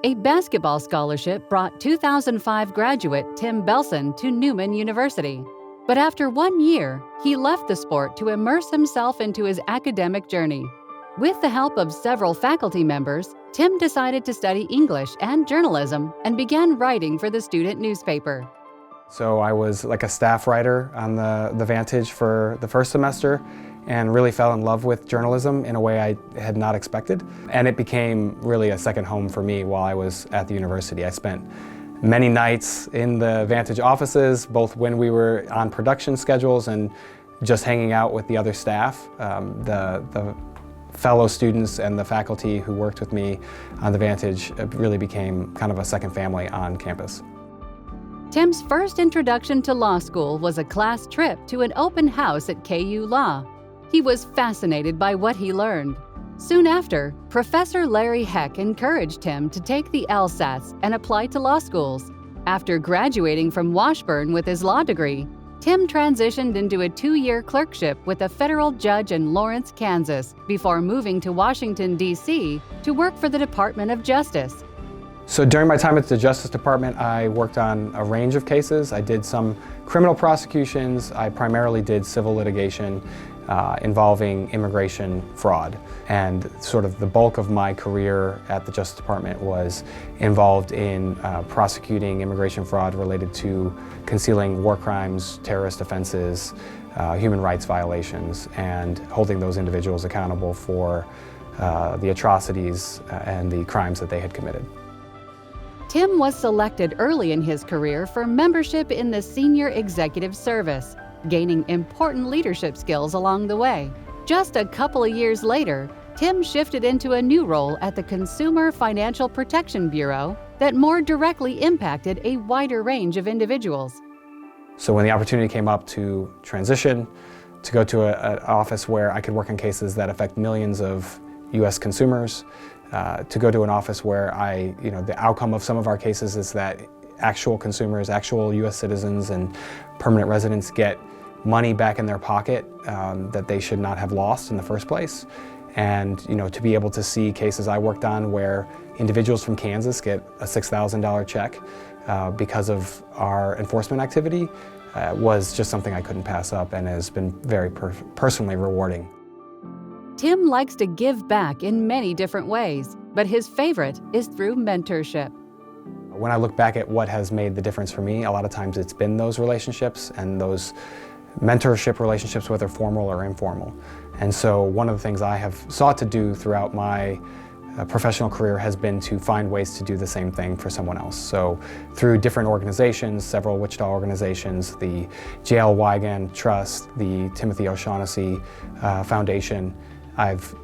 A basketball scholarship brought 2005 graduate Tim Belsan to Newman University. But after 1 year, he left the sport to immerse himself into his academic journey. With the help of several faculty members, Tim decided to study English and journalism and began writing for the student newspaper. So I was like a staff writer on the Vantage for the first semester and really fell in love with journalism in a way I had not expected. And it became really a second home for me while I was at the university. I spent many nights in the Vantage offices, both when we were on production schedules and just hanging out with the other staff. The fellow students and the faculty who worked with me on the Vantage really became kind of a second family on campus. Tim's first introduction to law school was a class trip to an open house at KU Law. He was fascinated by what he learned. Soon after, Professor Larry Heck encouraged him to take the LSATs and apply to law schools. After graduating from Washburn with his law degree, Tim transitioned into a 2-year clerkship with a federal judge in Lawrence, Kansas, before moving to Washington, D.C. to work for the Department of Justice. So during my time at the Justice Department, I worked on a range of cases. I did some criminal prosecutions. I primarily did civil litigation involving immigration fraud. And sort of the bulk of my career at the Justice Department was involved in prosecuting immigration fraud related to concealing war crimes, terrorist offenses, human rights violations, and holding those individuals accountable for the atrocities and the crimes that they had committed. Tim was selected early in his career for membership in the Senior Executive Service, gaining important leadership skills along the way. Just a couple of years later, Tim shifted into a new role at the Consumer Financial Protection Bureau that more directly impacted a wider range of individuals. So when the opportunity came up to transition, to go to an office where I could work on cases that affect millions of U.S. consumers, to go to an office where the outcome of some of our cases is that actual consumers, actual U.S. citizens and permanent residents get money back in their pocket that they should not have lost in the first place. And to be able to see cases I worked on where individuals from Kansas get a $6,000 check because of our enforcement activity was just something I couldn't pass up and has been very personally rewarding. Tim likes to give back in many different ways, but his favorite is through mentorship. When I look back at what has made the difference for me, a lot of times it's been those relationships and those mentorship relationships, whether formal or informal. And so one of the things I have sought to do throughout my professional career has been to find ways to do the same thing for someone else. So through different organizations, several Wichita organizations, the J.L. Wigand Trust, the Timothy O'Shaughnessy Foundation, I've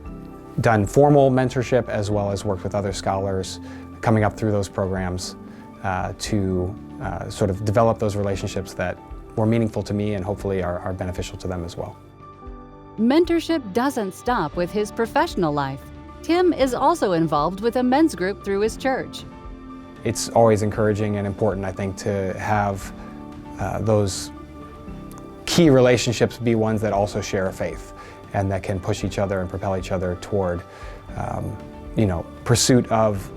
done formal mentorship as well as worked with other scholars coming up through those programs to sort of develop those relationships that were meaningful to me and hopefully are beneficial to them as well. Mentorship doesn't stop with his professional life. Tim is also involved with a men's group through his church. It's always encouraging and important, I think, to have those key relationships be ones that also share a faith and that can push each other and propel each other toward pursuit of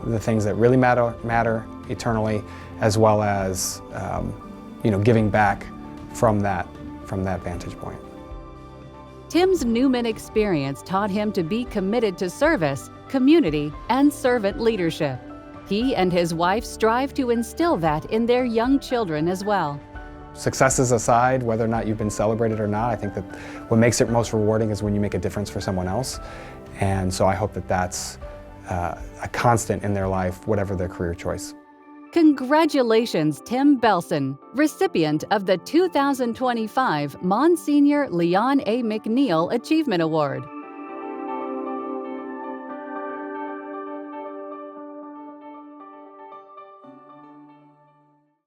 the things that really matter eternally, as well as giving back from that vantage point. Tim's Newman experience taught him to be committed to service, community, and servant leadership. He and his wife strive to instill that in their young children as well. Successes aside, whether or not you've been celebrated or not, I think that what makes it most rewarding is when you make a difference for someone else. And so I hope that that's a constant in their life, whatever their career choice. Congratulations, Tim Belsan, recipient of the 2025 Msgr Leon A. McNeill Achievement Award.